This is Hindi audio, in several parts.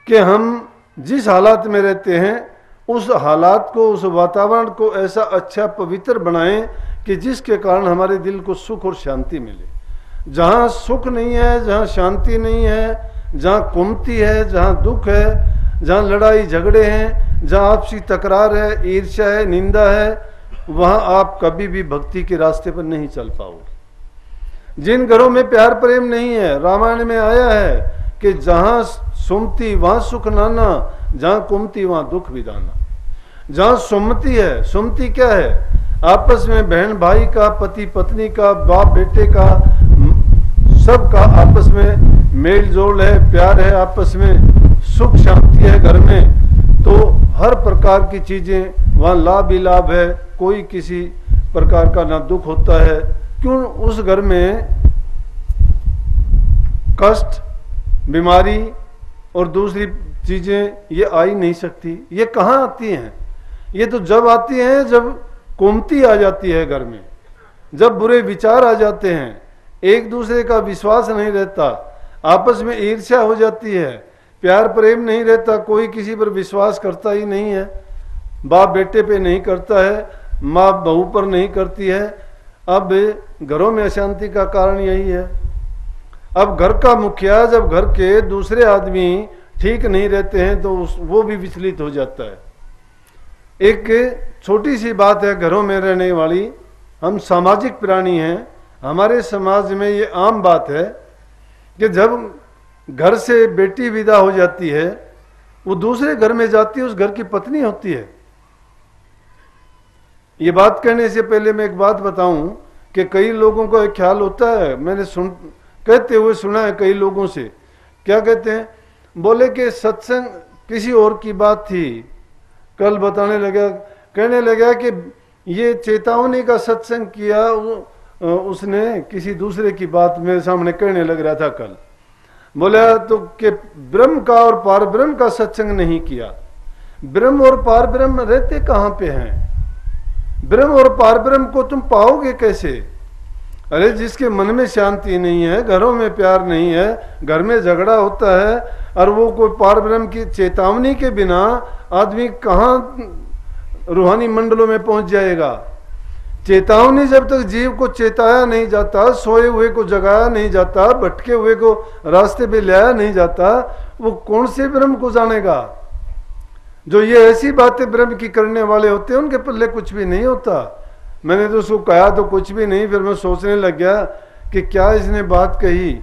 कि हम जिस हालात में रहते हैं उस हालात को, उस वातावरण को ऐसा अच्छा पवित्र बनाएं कि जिसके कारण हमारे दिल को सुख और शांति मिले। जहाँ सुख नहीं है, जहाँ शांति नहीं है, जहाँ कुमति है, जहाँ दुख है, जहाँ लड़ाई झगड़े हैं, जहाँ आपसी तकरार है, ईर्ष्या है, निंदा है, वहाँ आप कभी भी भक्ति के रास्ते पर नहीं चल पाओगे। जिन घरों में प्यार प्रेम नहीं है, रामायण में आया है कि जहाँ सुमति वहाँ सुख नाना, जहाँ कुमति वहाँ दुख विदाना। जहाँ सुमति है, सुमति क्या है? आपस में बहन भाई का, पति पत्नी का, बाप बेटे का, सबका आपस में मेल जोल है, प्यार है, आपस में सुख शांति है घर में, तो हर प्रकार की चीजें वहाँ लाभ ही लाभ है, कोई किसी प्रकार का ना दुख होता है। क्यों? उस घर में कष्ट, बीमारी और दूसरी चीजें ये आ ही नहीं सकती। ये कहाँ आती हैं? ये तो जब आती हैं जब कुमति आ जाती है घर में, जब बुरे विचार आ जाते हैं, एक दूसरे का विश्वास नहीं रहता, आपस में ईर्ष्या हो जाती है, प्यार प्रेम नहीं रहता, कोई किसी पर विश्वास करता ही नहीं है, बाप बेटे पे नहीं करता है, माँ बहू पर नहीं करती है। अब घरों में अशांति का कारण यही है। अब घर का मुखिया जब घर के दूसरे आदमी ठीक नहीं रहते हैं तो वो भी विचलित हो जाता है। एक छोटी सी बात है घरों में रहने वाली, हम सामाजिक प्राणी हैं, हमारे समाज में ये आम बात है कि जब घर से बेटी विदा हो जाती है, वो दूसरे घर में जाती है, उस घर की पत्नी होती है। ये बात कहने से पहले मैं एक बात बताऊं कि कई लोगों को एक ख्याल होता है, मैंने कहते हुए सुना है कई लोगों से। क्या कहते हैं? बोले कि सत्संग किसी और की बात थी, कल बताने लगा, कहने लगा कि ये चेतावनी का सत्संग किया उसने, किसी दूसरे की बात मेरे सामने कहने लग रहा था कल। बोला तो कि ब्रह्म का और पार ब्रह्म का सत्संग नहीं किया। ब्रह्म और पार ब्रह्म रहते कहाँ पे हैं? ब्रह्म और पार ब्रह्म को तुम पाओगे कैसे? अरे जिसके मन में शांति नहीं है, घरों में प्यार नहीं है, घर में झगड़ा होता है, और वो कोई पार ब्रह्म की चेतावनी के बिना आदमी कहाँ रूहानी मंडलों में पहुंच जाएगा? चेतावनी जब तक जीव को चेताया नहीं जाता, सोए हुए को जगाया नहीं जाता, भटके हुए को रास्ते पे लाया नहीं जाता, वो कौन से ब्रह्म को जानेगा? जो ये ऐसी बातें ब्रह्म की करने वाले होते हैं उनके पल्ले कुछ भी नहीं होता। मैंने तो उसको कहा तो कुछ भी नहीं, फिर मैं सोचने लग गया कि क्या इसने बात कही,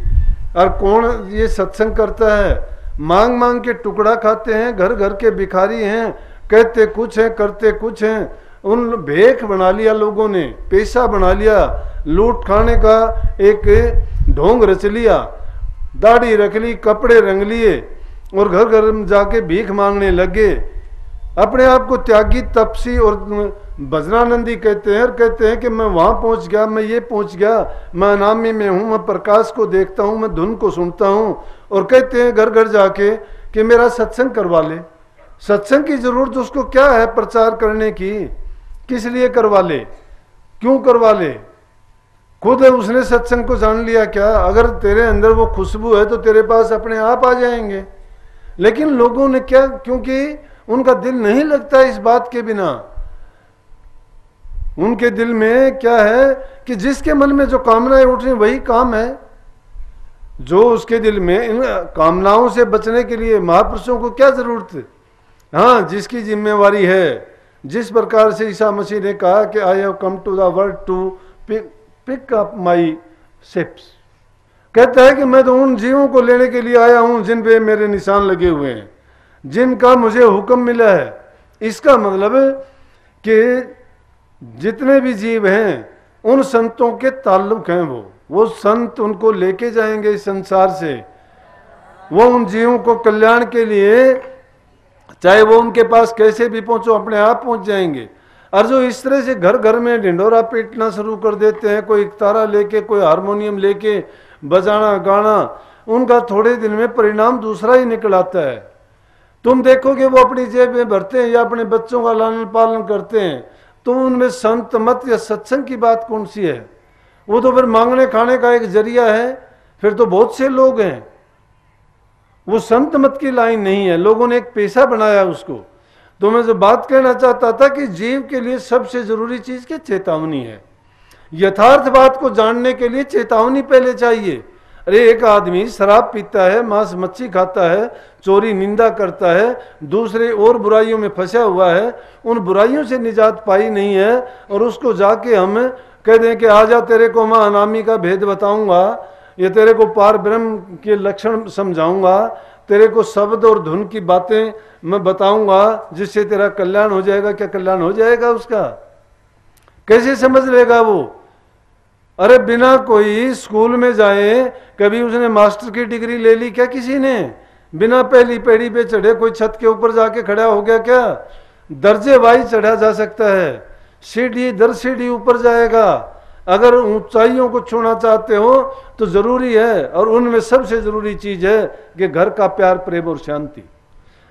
और कौन ये सत्संग करता है? मांग मांग के टुकड़ा खाते हैं, घर घर के भिखारी हैं, कहते कुछ हैं करते कुछ हैं। उन भेख बना लिया लोगों ने, पेशा बना लिया, लूट खाने का एक ढोंग रच लिया, दाढ़ी रख ली, कपड़े रंग लिए और घर घर में जाके भीख मांगने लगे। अपने आप को त्यागी, तपसी और भजनानंदी कहते हैं, और कहते हैं कि मैं वहां पहुंच गया, मैं ये पहुंच गया, मैं अनामी में हूं, मैं प्रकाश को देखता हूं, मैं धुन को सुनता हूं, और कहते हैं घर घर जाके कि मेरा सत्संग करवा ले। सत्संग की जरूरत उसको क्या है प्रचार करने की? किस लिए करवा ले? क्यों करवा ले? खुद उसने सत्संग को जान लिया क्या? अगर तेरे अंदर वो खुशबू है तो तेरे पास अपने आप आ जाएंगे। लेकिन लोगों ने क्या, क्योंकि उनका दिल नहीं लगता इस बात के बिना। उनके दिल में क्या है कि जिसके मन में जो कामनाएं उठ रही वही काम है, जो उसके दिल में। इन कामनाओं से बचने के लिए महापुरुषों को क्या जरूरत है? हाँ, जिसकी जिम्मेवारी है, जिस प्रकार से ईसा मसीह ने कहा कि I have come to the world to pick up my ships, कहता है कि मैं तो उन जीवों को लेने के लिए आया हूं जिन पे मेरे निशान लगे हुए हैं, जिनका मुझे हुक्म मिला है। इसका मतलब है कि जितने भी जीव हैं उन संतों के ताल्लुक हैं, वो संत उनको लेके जाएंगे इस संसार से। वो उन जीवों को कल्याण के लिए, चाहे वो उनके पास कैसे भी पहुंचो, अपने आप पहुंच जाएंगे। और जो इस तरह से घर घर में ढिंडोरा पीटना शुरू कर देते हैं, कोई तारा लेके, कोई हारमोनियम लेके बजाना गाना, उनका थोड़े दिन में परिणाम दूसरा ही निकल आता है। तुम देखोगे वो अपनी जेब में भरते हैं या अपने बच्चों का लालन पालन करते हैं, तो उनमें संत मत या सत्संग की बात कौन सी है? वो तो फिर मांगने खाने का एक जरिया है। फिर तो बहुत से लोग हैं वो संत मत की लाइन नहीं है, लोगों ने एक पेशा बनाया उसको। तो मैं जो बात कहना चाहता था कि जीव के लिए सबसे जरूरी चीज की चेतावनी है। यथार्थ बात को जानने के लिए चेतावनी पहले चाहिए। अरे एक आदमी शराब पीता है, मांस मच्छी खाता है, चोरी निंदा करता है, दूसरे और बुराइयों में फंसा हुआ है, उन बुराइयों से निजात पाई नहीं है, और उसको जाके हम कह दें कि आजा तेरे को मैं अनामी का भेद बताऊंगा, ये तेरे को पार ब्रह्म के लक्षण समझाऊंगा, तेरे को शब्द और धुन की बातें मैं बताऊंगा जिससे तेरा कल्याण हो जाएगा। क्या कल्याण हो जाएगा उसका? कैसे समझ लेगा वो? अरे बिना कोई स्कूल में जाए, कभी उसने मास्टर की डिग्री ले ली क्या किसी ने? बिना पहली पेड़ी पे चढ़े कोई छत के ऊपर जाके खड़ा हो गया क्या? दर्जे वाइज चढ़ा जा सकता है, सीढ़ी दर सीढ़ी ऊपर जाएगा। अगर ऊंचाइयों को छूना चाहते हो तो जरूरी है, और उनमें सबसे जरूरी चीज है कि घर का प्यार, प्रेम और शांति।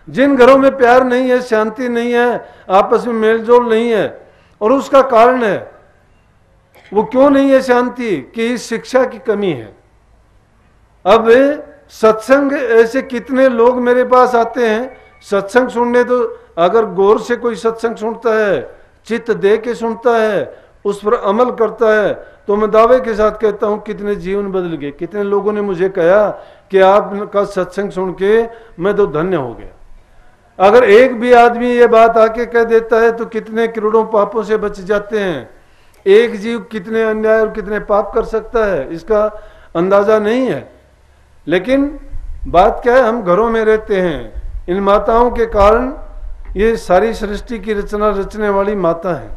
जिन घरों में प्यार नहीं है, शांति नहीं है, आपस में मेलजोल नहीं है, और उसका कारण है, वो क्यों नहीं है शांति? कि शिक्षा की कमी है। अब सत्संग, ऐसे कितने लोग मेरे पास आते हैं सत्संग सुनने, तो अगर गौर से कोई सत्संग सुनता है, चित्त दे के सुनता है, उस पर अमल करता है, तो मैं दावे के साथ कहता हूं कितने जीवन बदल गए। कितने लोगों ने मुझे कहा कि आपका सत्संग सुन के मैं तो धन्य हो गया। अगर एक भी आदमी ये बात आके कह देता है तो कितने करोड़ों पापों से बच जाते हैं। एक जीव कितने अन्याय और कितने पाप कर सकता है, इसका अंदाजा नहीं है। लेकिन बात क्या है, हम घरों में रहते हैं, इन माताओं के कारण ये सारी सृष्टि की रचना रचने वाली माता है,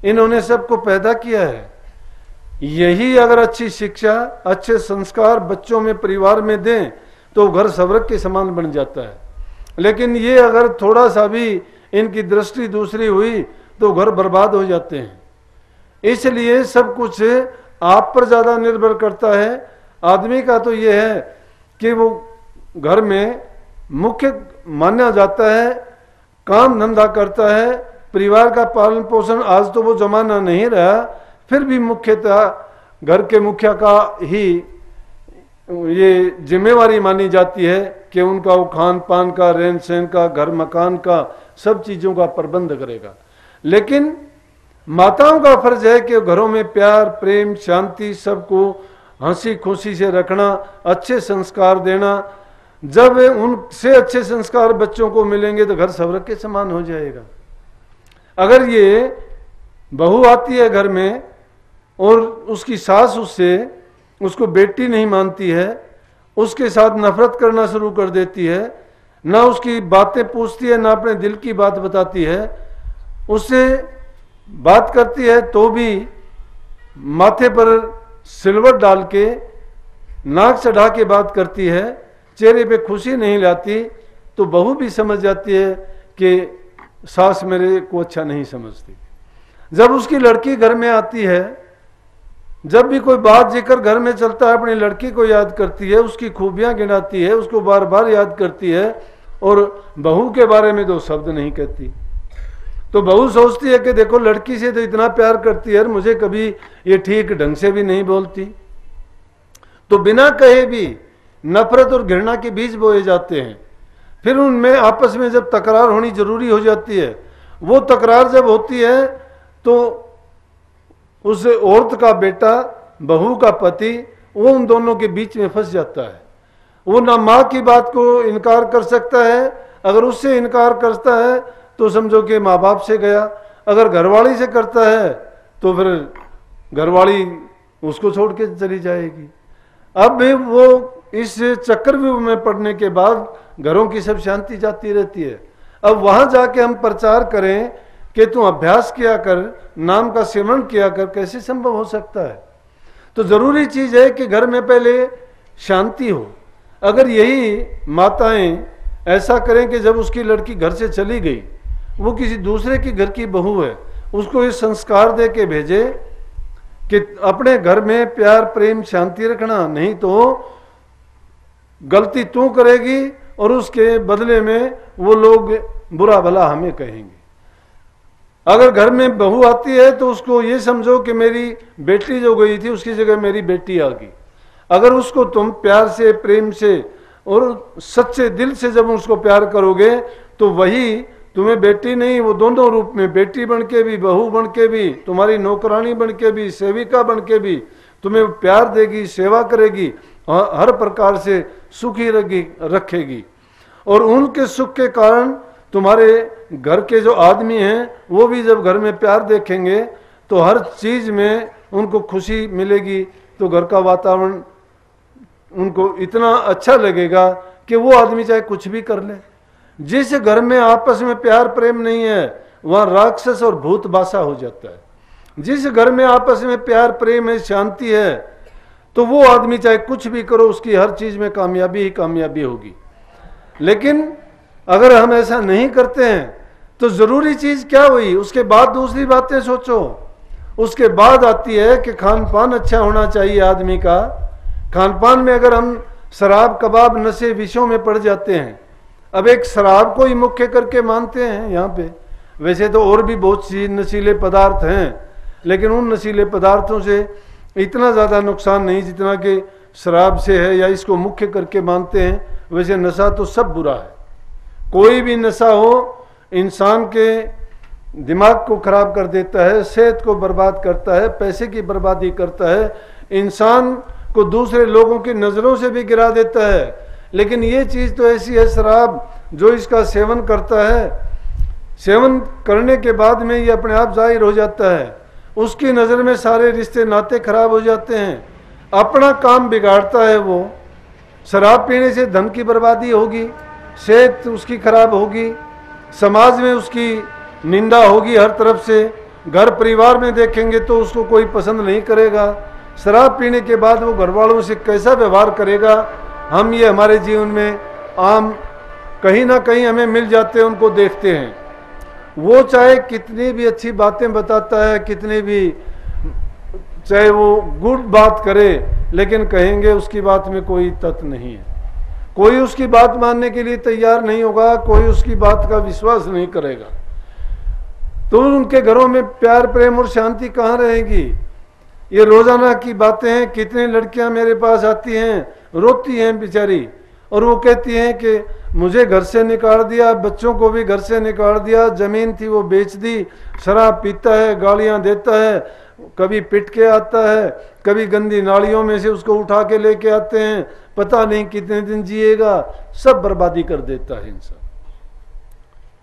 इन्होंने सबको पैदा किया है। यही अगर अच्छी शिक्षा, अच्छे संस्कार बच्चों में, परिवार में दें तो घर स्वर्ग के समान बन जाता है। लेकिन ये अगर थोड़ा सा भी इनकी दृष्टि दूसरी हुई तो घर बर्बाद हो जाते हैं। इसलिए सब कुछ आप पर ज्यादा निर्भर करता है। आदमी का तो ये है कि वो घर में मुख्य माना जाता है, काम धंधा करता है, परिवार का पालन पोषण। आज तो वो जमाना नहीं रहा, फिर भी मुख्यतः घर के मुखिया का ही ये जिम्मेवारी मानी जाती है कि उनका वो खान पान का, रहन सहन का, घर मकान का, सब चीजों का प्रबंध करेगा। लेकिन माताओं का फर्ज है कि घरों में प्यार, प्रेम, शांति, सबको हंसी खुशी से रखना, अच्छे संस्कार देना। जब उनसे अच्छे संस्कार बच्चों को मिलेंगे तो घर स्वर्ग के समान हो जाएगा। अगर ये बहू आती है घर में और उसकी सास उसको बेटी नहीं मानती है, उसके साथ नफरत करना शुरू कर देती है, ना उसकी बातें पूछती है, ना अपने दिल की बात बताती है, उससे बात करती है तो भी माथे पर सिलवट डाल के, नाक चढ़ा के बात करती है, चेहरे पे खुशी नहीं लाती, तो बहू भी समझ जाती है कि सास मेरे को अच्छा नहीं समझती। जब उसकी लड़की घर में आती है, जब भी कोई बात जिक्र घर में चलता है, अपनी लड़की को याद करती है, उसकी खूबियां गिनाती है, उसको बार बार याद करती है, और बहू के बारे में दो शब्द नहीं कहती। तो बहू सोचती है कि देखो लड़की से तो इतना प्यार करती है, मुझे कभी ये ठीक ढंग से भी नहीं बोलती। तो बिना कहे भी नफरत और घृणा के बीज बोए जाते हैं। फिर उनमें आपस में जब तकरार होनी जरूरी हो जाती है, वो तकरार जब होती है तो उस औरत का बेटा, बहू का पति, वो उन दोनों के बीच में फंस जाता है। वो ना माँ की बात को इनकार कर सकता है, अगर उससे इनकार करता है तो समझो कि माँ बाप से गया, अगर घरवाली से करता है तो फिर घरवाली उसको छोड़ के चली जाएगी। अब भी वो इस चक्रव्यूह में पड़ने के बाद घरों की सब शांति जाती रहती है। अब वहां जाके हम प्रचार करें कि तू अभ्यास किया कर, नाम का सेवन किया कर, कैसे संभव हो सकता है? तो जरूरी चीज है कि घर में पहले शांति हो। अगर यही माताएं ऐसा करें कि जब उसकी लड़की घर से चली गई, वो किसी दूसरे की घर की बहू है, उसको ये संस्कार दे के भेजे कि अपने घर में प्यार, प्रेम, शांति रखना, नहीं तो गलती तू करेगी और उसके बदले में वो लोग बुरा भला हमें कहेंगे। अगर घर में बहू आती है तो उसको ये समझो कि मेरी बेटी जो गई थी उसकी जगह मेरी बेटी आ गई। अगर उसको तुम प्यार से, प्रेम से और सच्चे दिल से जब उसको प्यार करोगे तो वही तुम्हें बेटी नहीं, वो दोनों रूप में, बेटी बन के भी, बहू बन के भी, तुम्हारी नौकरानी बन के भी, सेविका बन के भी तुम्हें प्यार देगी, सेवा करेगी, हर प्रकार से सुखी रखेगी। और उनके सुख के कारण तुम्हारे घर के जो आदमी हैं वो भी जब घर में प्यार देखेंगे तो हर चीज में उनको खुशी मिलेगी, तो घर का वातावरण उनको इतना अच्छा लगेगा कि वो आदमी चाहे कुछ भी कर ले। जिस घर में आपस में प्यार प्रेम नहीं है वहां राक्षस और भूत बासा हो जाता है। जिस घर में आपस में प्यार प्रेम है, शांति है, तो वो आदमी चाहे कुछ भी करो उसकी हर चीज में कामयाबी ही कामयाबी होगी। लेकिन अगर हम ऐसा नहीं करते हैं तो जरूरी चीज क्या हुई, उसके बाद दूसरी बातें सोचो। उसके बाद आती है कि खान पान अच्छा होना चाहिए आदमी का। खान पान में अगर हम शराब कबाब नशे विषयों में पड़ जाते हैं, अब एक शराब को ही मुख्य करके मानते हैं यहाँ पे, वैसे तो और भी बहुत सी नशीले पदार्थ हैं, लेकिन उन नशीले पदार्थों से इतना ज़्यादा नुकसान नहीं जितना कि शराब से है, या इसको मुख्य करके मानते हैं। वैसे नशा तो सब बुरा है, कोई भी नशा हो इंसान के दिमाग को खराब कर देता है, सेहत को बर्बाद करता है, पैसे की बर्बादी करता है, इंसान को दूसरे लोगों की नज़रों से भी गिरा देता है। लेकिन ये चीज़ तो ऐसी है शराब, जो इसका सेवन करता है, सेवन करने के बाद में ये अपने आप जाहिर हो जाता है, उसकी नज़र में सारे रिश्ते नाते खराब हो जाते हैं, अपना काम बिगाड़ता है वो। शराब पीने से धन की बर्बादी होगी, सेहत उसकी खराब होगी, समाज में उसकी निंदा होगी हर तरफ से, घर परिवार में देखेंगे तो उसको कोई पसंद नहीं करेगा। शराब पीने के बाद वो घर वालों से कैसा व्यवहार करेगा, हम ये हमारे जीवन में आम कहीं ना कहीं हमें मिल जाते हैं, उनको देखते हैं। वो चाहे कितनी भी अच्छी बातें बताता है, कितनी भी चाहे वो गुड बात करे, लेकिन कहेंगे उसकी बात में कोई तत्व नहीं है, कोई उसकी बात मानने के लिए तैयार नहीं होगा, कोई उसकी बात का विश्वास नहीं करेगा। तो उनके घरों में प्यार प्रेम और शांति कहाँ रहेगी। ये रोजाना की बातें हैं, कितनी लड़कियां मेरे पास आती हैं, रोती हैं बेचारी, और वो कहती हैं कि मुझे घर से निकाल दिया, बच्चों को भी घर से निकाल दिया, जमीन थी वो बेच दी, शराब पीता है, गालियां देता है, कभी पिट के आता है, कभी गंदी नालियों में से उसको उठा के लेके आते हैं, पता नहीं कितने दिन जिएगा, सब बर्बादी कर देता है इंसान।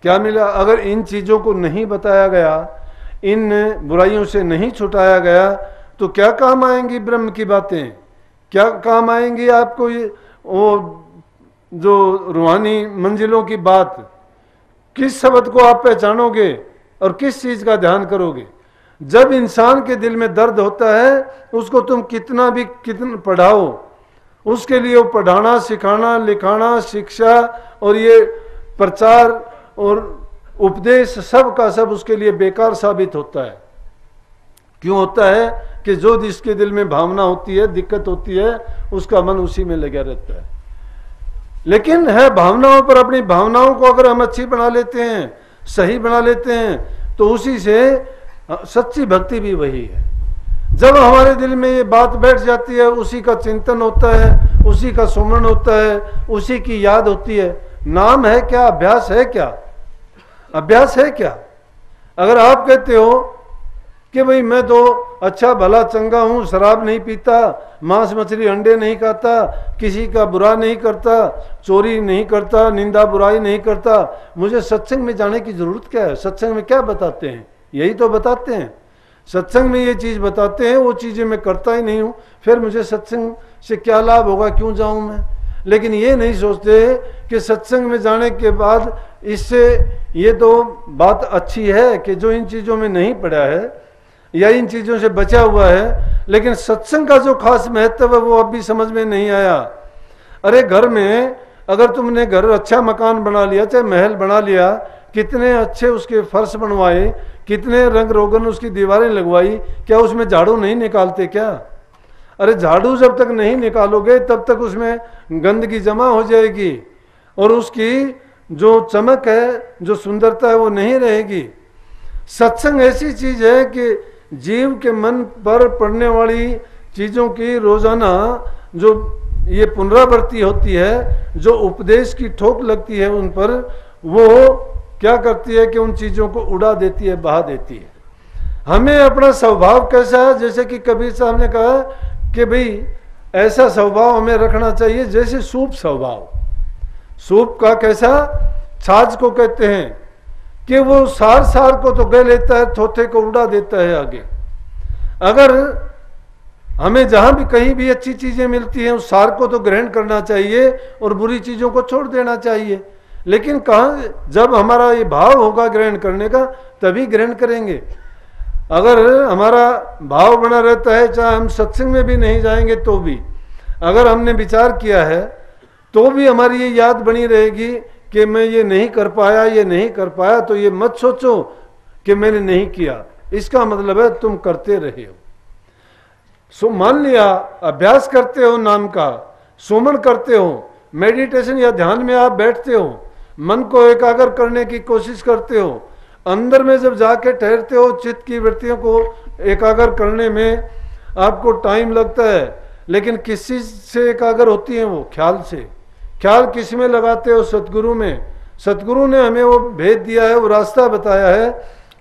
क्या मिला? अगर इन चीज़ों को नहीं बताया गया, इन बुराइयों से नहीं छुटाया गया, तो क्या काम आएंगी ब्रह्म की बातें, क्या काम आएंगी आपको ये वो जो रूहानी मंजिलों की बात। किस शब्द को आप पहचानोगे और किस चीज़ का ध्यान करोगे। जब इंसान के दिल में दर्द होता है, उसको तुम कितना पढ़ाओ, उसके लिए वो पढ़ाना, सिखाना, लिखाना, शिक्षा और ये प्रचार और उपदेश सब का सब उसके लिए बेकार साबित होता है। क्यों होता है? कि जो जिसके दिल में भावना होती है, दिक्कत होती है, उसका मन उसी में लगा रहता है। लेकिन है भावनाओं पर, अपनी भावनाओं को अगर हम अच्छी बना लेते हैं, सही बना लेते हैं, तो उसी से सच्ची भक्ति भी वही है। जब हमारे दिल में ये बात बैठ जाती है, उसी का चिंतन होता है, उसी का सुमरण होता है, उसी की याद होती है। नाम है क्या? अभ्यास है क्या? अभ्यास है क्या? अगर आप कहते हो कि भाई मैं तो अच्छा भला चंगा हूँ, शराब नहीं पीता, मांस मछली अंडे नहीं खाता, किसी का बुरा नहीं करता, चोरी नहीं करता, निंदा बुराई नहीं करता, मुझे सत्संग में जाने की जरूरत क्या है? सत्संग में क्या बताते हैं? यही तो बताते हैं। सत्संग में ये चीज़ बताते हैं, वो चीज़ें मैं करता ही नहीं हूँ, फिर मुझे सत्संग से क्या लाभ होगा, क्यों जाऊँ मैं? लेकिन ये नहीं सोचते कि सत्संग में जाने के बाद इससे ये तो बात अच्छी है कि जो इन चीज़ों में नहीं पड़ा है या इन चीज़ों से बचा हुआ है, लेकिन सत्संग का जो खास महत्व है वो अभी समझ में नहीं आया। अरे घर में अगर तुमने घर अच्छा मकान बना लिया, चाहे महल बना लिया, कितने अच्छे उसके फर्श बनवाए, कितने रंग रोगन उसकी दीवारें लगवाई, क्या उसमें झाड़ू नहीं निकालते क्या? अरे झाड़ू जब तक नहीं निकालोगे तब तक उसमें गंदगी जमा हो जाएगी और उसकी जो चमक है, जो सुंदरता है, वो नहीं रहेगी। सत्संग ऐसी चीज है कि जीव के मन पर पड़ने वाली चीज़ों की रोजाना जो ये पुनरावृत्ति होती है, जो उपदेश की ठोक लगती है उन पर, वो क्या करती है कि उन चीज़ों को उड़ा देती है, बहा देती है। हमें अपना स्वभाव कैसा है, जैसे कि कबीर साहब ने कहा कि भाई ऐसा स्वभाव हमें रखना चाहिए जैसे सूप स्वभाव। सूप का कैसा, छाछ को कहते हैं कि वो सार सार को तो गह लेता है, थोथे को उड़ा देता है आगे। अगर हमें जहां भी कहीं भी अच्छी चीजें मिलती हैं उस सार को तो ग्रहण करना चाहिए और बुरी चीजों को छोड़ देना चाहिए। लेकिन कहाँ, जब हमारा ये भाव होगा ग्रहण करने का तभी ग्रहण करेंगे। अगर हमारा भाव बना रहता है, चाहे हम सत्संग में भी नहीं जाएंगे तो भी, अगर हमने विचार किया है तो भी हमारी ये याद बनी रहेगी कि मैं ये नहीं कर पाया, ये नहीं कर पाया, तो ये मत सोचो कि मैंने नहीं किया, इसका मतलब है तुम करते रहे हो। सो मान लिया अभ्यास करते हो नाम का, सुमन करते हो, मेडिटेशन या ध्यान में आप बैठते हो, मन को एकाग्र करने की कोशिश करते हो, अंदर में जब जाके ठहरते हो, चित्त की वृत्तियों को एकाग्र करने में आपको टाइम लगता है, लेकिन किस चीज से एकाग्र होती है वो? ख्याल से। ख्याल किस में लगाते हो? सतगुरु में। सतगुरु ने हमें वो भेद दिया है, वो रास्ता बताया है,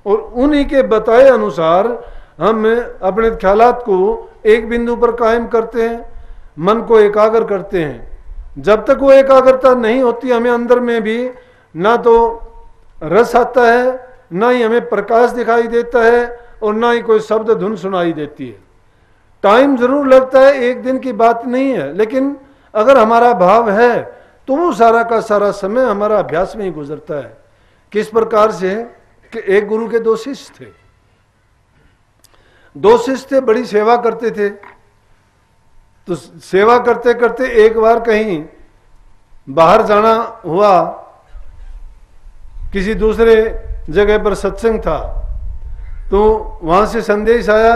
और उन्हीं के बताए अनुसार हम अपने ख्यालात को एक बिंदु पर कायम करते हैं, मन को एकाग्र करते हैं। जब तक वो एकाग्रता नहीं होती, हमें अंदर में भी ना तो रस आता है, ना ही हमें प्रकाश दिखाई देता है, और ना ही कोई शब्द धुन सुनाई देती है। टाइम जरूर लगता है, एक दिन की बात नहीं है, लेकिन अगर हमारा भाव है तो वो सारा का सारा समय हमारा अभ्यास में ही गुजरता है। किस प्रकार से कि एक गुरु के दो शिष्य थे, दो शिष्य थे, बड़ी सेवा करते थे। तो सेवा करते करते एक बार कहीं बाहर जाना हुआ, किसी दूसरे जगह पर सत्संग था, तो वहां से संदेश आया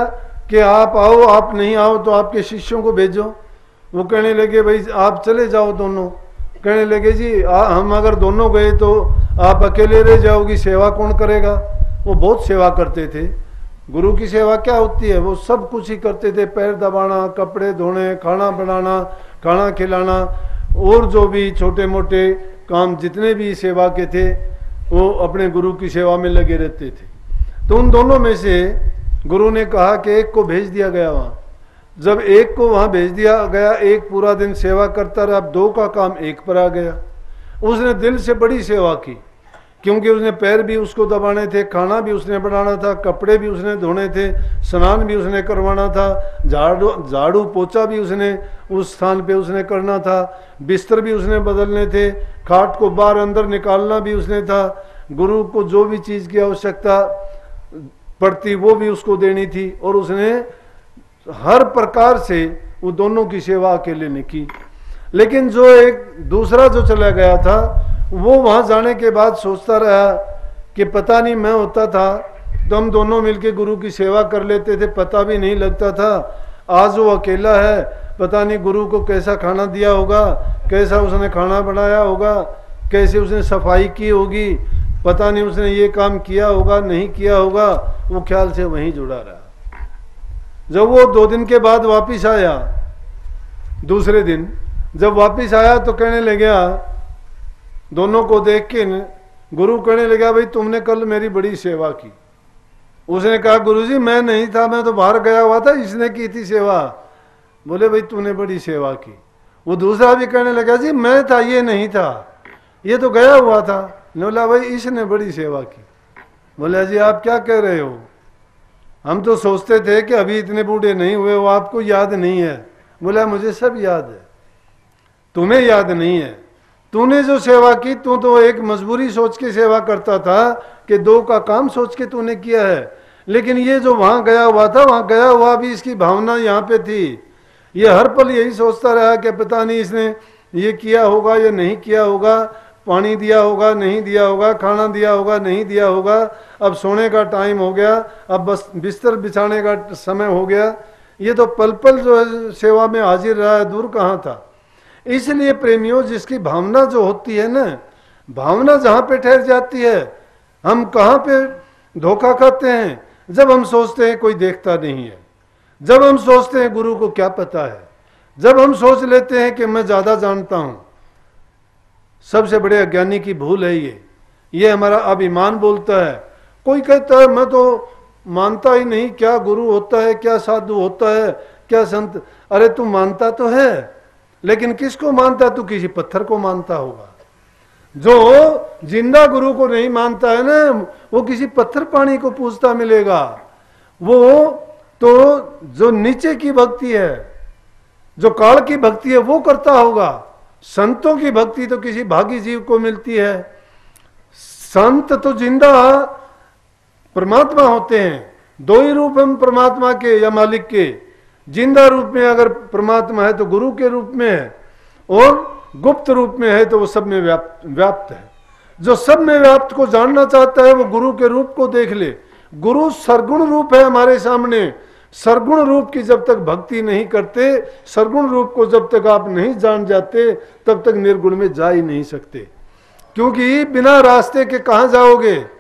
कि आप आओ, आप नहीं आओ तो आपके शिष्यों को भेजो। वो कहने लगे भाई आप चले जाओ दोनों। कहने लगे जी हम अगर दोनों गए तो आप अकेले रह जाओगी, सेवा कौन करेगा? वो बहुत सेवा करते थे। गुरु की सेवा क्या होती है? वो सब कुछ ही करते थे, पैर दबाना, कपड़े धोने, खाना बनाना, खाना खिलाना, और जो भी छोटे मोटे काम जितने भी सेवा के थे वो अपने गुरु की सेवा में लगे रहते थे। तो उन दोनों में से गुरु ने कहा कि एक को भेज दिया गया वहाँ। जब एक को वहाँ भेज दिया गया, एक पूरा दिन सेवा करता रहा, अब दो का काम एक पर आ गया। उसने दिल से बड़ी सेवा की, क्योंकि उसने पैर भी उसको दबाने थे, खाना भी उसने बनाना था, कपड़े भी उसने धोने थे, स्नान भी उसने करवाना था, झाड़ू पोछा भी उसने उस स्थान पे उसने करना था, बिस्तर भी उसने बदलने थे, खाट को बाहर अंदर निकालना भी उसने था, गुरु को जो भी चीज़ की आवश्यकता पड़ती वो भी उसको देनी थी, और उसने हर प्रकार से वो दोनों की सेवा अकेले ने की। लेकिन जो एक दूसरा जो चला गया था, वो वहाँ जाने के बाद सोचता रहा कि पता नहीं मैं होता था तो हम दोनों मिलके गुरु की सेवा कर लेते थे, पता भी नहीं लगता था। आज वो अकेला है, पता नहीं गुरु को कैसा खाना दिया होगा, कैसा उसने खाना बनाया होगा, कैसे उसने सफाई की होगी, पता नहीं उसने ये काम किया होगा नहीं किया होगा। वो ख्याल से वहीं जुड़ा रहा। जब वो 2 दिन के बाद वापिस आया, दूसरे दिन जब वापिस आया तो कहने लगा, दोनों को देख के गुरु कहने लगा भाई तुमने कल मेरी बड़ी सेवा की। उसने कहा गुरुजी मैं नहीं था, मैं तो बाहर गया हुआ था, इसने की थी सेवा। बोले भाई तूने बड़ी सेवा की। वो दूसरा भी कहने लगा जी मैं था, ये नहीं था, ये तो गया हुआ था। बोला भाई इसने बड़ी सेवा की। बोला जी आप क्या कह रहे हो? हम तो सोचते थे कि अभी इतने बूढ़े नहीं हुए हो, आपको याद नहीं है। बोला मुझे सब याद है, तुम्हें याद नहीं है। तूने जो सेवा की, तू तो एक मजबूरी सोच के सेवा करता था कि 2 का काम सोच के तूने किया है। लेकिन ये जो वहां गया हुआ था, वहां गया हुआ भी इसकी भावना यहाँ पे थी। ये हर पल यही सोचता रहा कि पता नहीं इसने ये किया होगा या नहीं किया होगा, पानी दिया होगा नहीं दिया होगा, खाना दिया होगा नहीं दिया होगा। अब सोने का टाइम हो गया, अब बस बिस्तर बिछाने का समय हो गया। ये तो पल पल जो है सेवा में हाजिर रहा है, दूर कहाँ था। इसलिए प्रेमियों, जिसकी भावना जो होती है ना, भावना जहाँ पे ठहर जाती है, हम कहाँ पे धोखा खाते हैं? जब हम सोचते हैं कोई देखता नहीं है, जब हम सोचते हैं गुरु को क्या पता है, जब हम सोच लेते हैं कि मैं ज्यादा जानता हूं, सबसे बड़े अज्ञानी की भूल है ये हमारा अभिमान बोलता है। कोई कहता है मैं तो मानता ही नहीं, क्या गुरु होता है, क्या साधु होता है, क्या संत। अरे तू मानता तो है, लेकिन किसको मानता? तू किसी पत्थर को मानता होगा। जो जिंदा गुरु को नहीं मानता है ना, वो किसी पत्थर पानी को पूजता मिलेगा। वो तो जो नीचे की भक्ति है, जो काल की भक्ति है, वो करता होगा। संतों की भक्ति तो किसी भागी जीव को मिलती है। संत तो जिंदा परमात्मा होते हैं। दो ही रूप हैं परमात्मा के या मालिक के। जिंदा रूप में अगर परमात्मा है तो गुरु के रूप में है, और गुप्त रूप में है तो वो सब में व्याप्त है। जो सब में व्याप्त को जानना चाहता है वो गुरु के रूप को देख ले। गुरु सरगुण रूप है हमारे सामने। सरगुण रूप की जब तक भक्ति नहीं करते, सरगुण रूप को जब तक आप नहीं जान जाते, तब तक निर्गुण में जा ही नहीं सकते। क्योंकि बिना रास्ते के कहां जाओगे?